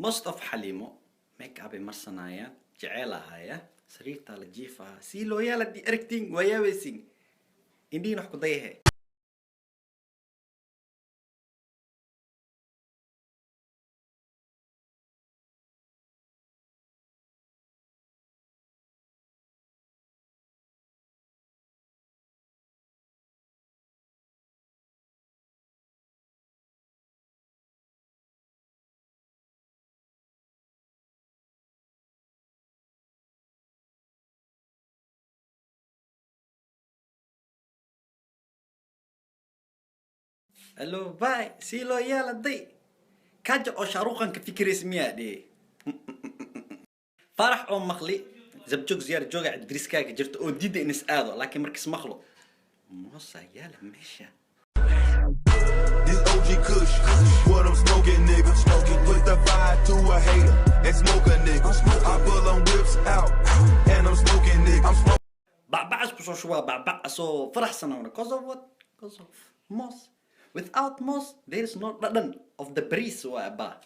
most of xaliimo make up ay marsanayaan jeceelahaya sariirta la jiifaha si looyaala di aragtiin waayaabaysin indhiin wax ku dayahe الو باي سيلو يالا دي كاجا او شاروخان كفكر اسميها دي فرح او مخلي زبجوك زيارة جوغا عد بريسكاك جرت او ديد انس ادو لكن مركز مخلو موسى يالا ماشا This OG Kush, what I'm smoking, nigga. Put the fire to a hater and smoke a nigga. I pull them whips out and I'm smoking, nigga. I'm smoking. بعبعش بشو شوا بعبع so فرح سنونا cause of what? Cause of moss. Without moss there is no nothing of the breeze وابا